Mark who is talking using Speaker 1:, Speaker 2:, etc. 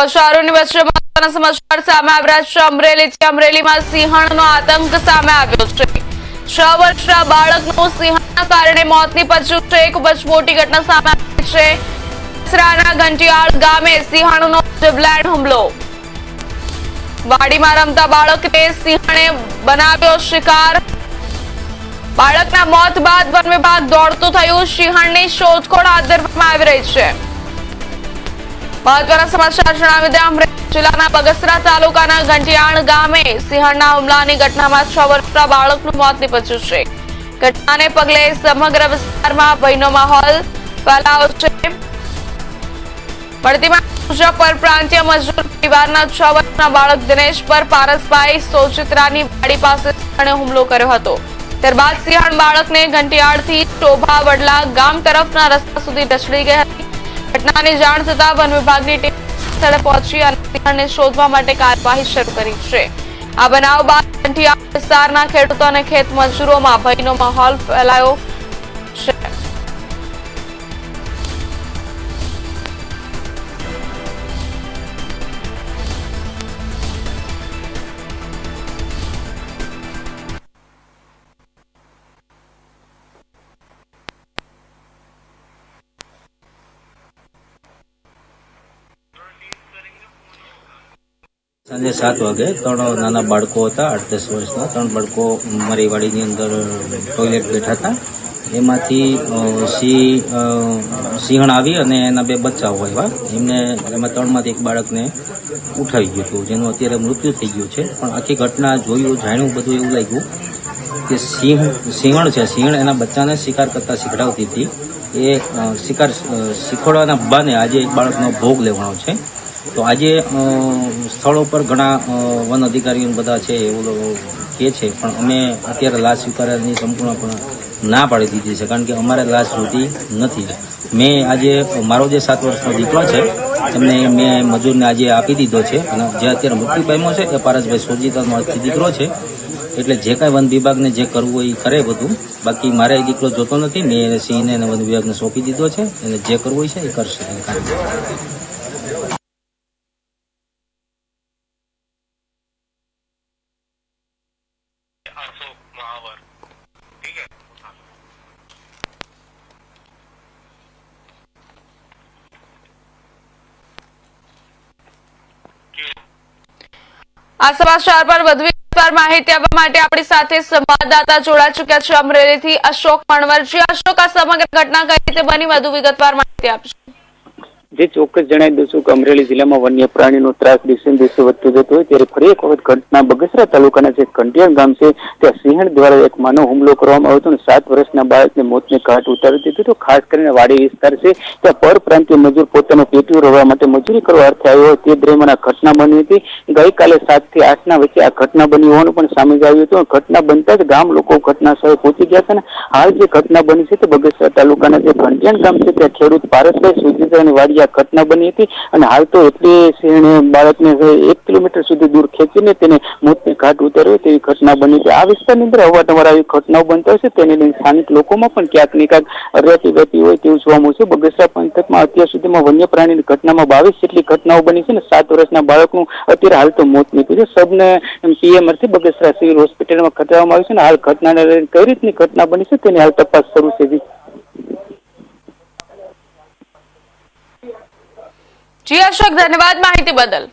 Speaker 1: શહેરોની વચ્ચે મહત્વના સમાચાર સામે આવ્યા છે। અમરેલીમાં સિંહણનો આતંક સામે આવ્યો છે। 6 વર્ષના બાળકનું સિંહણના કારણે મોત નીપજ્યું છે। ખૂબ જ મોટી ઘટના સામે આવી છે। બગસરાના ઘંટિયાળ ગામે સિંહણનો જીવલેણ હુમલો। વાડીમાં રમતા બાળકને સિંહણે બનાવ્યો શિકાર। બાળકના મોત બાદ વન વિભાગ દોડતું થયું। સિંહણની શોધખોળ હાથ ધરવામાં આવી રહી છે। મહત્વના સમાચાર જણાવી દે અમરેલી જિલ્લાના બગસરા તાલુકાના ઘંટિયાળ ગામે સિંહણના હુમલાની ઘટનામાં 6 વર્ષના બાળકનું મોત નીપજ્યું છે। ઘટનાને પગલે સમગ્ર વિસ્તારમાં ભયનો માહોલ ફેલાયો છે। મળતી માહિતી મુજબ પરપ્રાંતીય મજૂર પરિવારના 6 વર્ષના બાળક દિનેશ પર પારસભાઈ સોજિત્રાની વાડી પાસે સિંહણે હુમલો કર્યો હતો। ત્યારબાદ સિંહણ બાળકને ઘંટિયાળથી ટોભા વડલા ગામ તરફના રસ્તા સુધી ઢસડી ગઈ હતી। ઘટનાની જાણ થતા વન વિભાગની ટીમ સ્થળે પહોંચી અને સિંહણને શોધવા માટે કાર્યવાહી શરૂ કરી છે। આ બનાવ બાદ ઘંટિયાળ વિસ્તારના ખેડૂતો અને ખેત મજૂરોમાં ભયનો માહોલ ફેલાયો છે।
Speaker 2: સાંજે 7 વાગે 3 નાના બાળકો હતા 8-10 વર્ષના 3 બાળકો મારી વાડીની અંદર ટોયલેટ બેઠા હતા। એમાંથી સિંહણ આવી અને એના 2 બચ્ચાઓ આવ્યા। એમાં 3માંથી એક બાળકને ઉઠાવી ગયું હતું, જેનું અત્યારે મૃત્યુ થઈ ગયું છે। પણ આખી ઘટના જોયું જાણ્યું બધું એવું લાગ્યું કે સિંહણ છે, સિંહણ એના બચ્ચાને શિકાર કરતા શીખડાવતી હતી। એ શિકાર શીખવાડવાના બહાને આજે એક બાળકનો ભોગ લેવાનો છે। તો આજે સ્થળો પર ઘણા વન અધિકારીઓ બધા છે એવું કહે છે, પણ અમે અત્યારે લાશ સ્વીકારવાની સંપૂર્ણપણે ના પાડી દીધી છે, કારણ કે અમારે લાશ જોતી નથી। મેં આજે મારો જે 7 વર્ષનો દીકરો છે એમને મેં મજૂરને આજે આપી દીધો છે, અને જે અત્યારે મૃત્યુ પામ્યો છે એ પારસભાઈ સોજીતાનો આજથી દીકરો છે। એટલે જે કાંઈ વન વિભાગને જે કરવું હોય એ કરે બધું, બાકી મારે એ દીકરો જોતો નથી। મેં એને સિંહને અને વન વિભાગને સોંપી દીધો છે, અને જે કરવું હોય છે એ કરશે।
Speaker 1: આ સમાચાર પર વધુ વિગતવાર માહિતી આપવા માટે આપણી સાથે સંવાદદાતા જોડાઈ ચૂક્યા છે અમરેલીથી અશોક મણવરજી। અશોક, આ સમગ્ર ઘટના કઈ રીતે બની, વધુ વિગતવાર માહિતી આપશો?
Speaker 3: જે ચોક્કસ જણાવી દઉં કે અમરેલી જિલ્લામાં વન્ય પ્રાણીનો ત્રાસ દિવસે દિવસે વધતો જતો હોય ત્યારે ફરી એક વખત ઘટના બગસરા તાલુકાના જે ઘંટિયાળ ગામ છે ત્યાં સિંહણ દ્વારા એક માનવ હુમલો કરવામાં આવ્યો હતો અને 7 વર્ષના બાળકને મોતને ઘાટ ઉતારી દીધું હતું। ખાસ કરીને વાડી વિસ્તાર છે ત્યાં પરપ્રાંતીય મજૂર પોતાનો પેટીઓ રવવા માટે મજૂરી કરવા અર્થે આવ્યો તે દરમિયાન આ ઘટના બની હતી। ગઈકાલે 7 થી 8 ના વચ્ચે આ ઘટના બની હોવાનું પણ સામે આવ્યું હતું। ઘટના બનતા જ ગામ લોકો ઘટના સ્થળે પહોંચી ગયા હતા। હાલ જે ઘટના બની છે તે બગસરા તાલુકાના જે ઘંટિયાળ ગામ છે ત્યાં ખેડૂત પારસભાઈ સુજીત્રાની વાડી ઘટના બની હતી, અને હાલ તો એટલી સિંહણે બાળકને 1 કિલોમીટર સુધી દૂર ખેંચીને તેને મોતને ઘાટ ઉતાર્યો તેવી ઘટના બની છે। આ વિસ્તારની અંદર અવારનવાર આવી ઘટનાઓ બનતા હોય છે, તેને લઈને સ્થાનિક લોકોમાં પણ ક્યાંક ને ક્યાંક અર્યાતી ગતિ હોય તેવું જોવા મળશે। બગસરા પંથકમાં અત્યાર સુધીમાં વન્ય પ્રાણીની ઘટનામાં 22 જેટલી ઘટનાઓ બની છે, અને 7 વર્ષના બાળકનું અત્યારે હાલ તો મોત નીકળ્યું છે। સબને પીએમ અર્થે બગસરા સિવિલ હોસ્પિટલમાં ખસેડવામાં આવ્યું છે, અને હાલ ઘટનાને લઈને કઈ રીતની ઘટના બની છે તેની હાલ તપાસ શરૂ છે।
Speaker 1: જી અશોક, ધન્યવાદ માહિતી બદલ।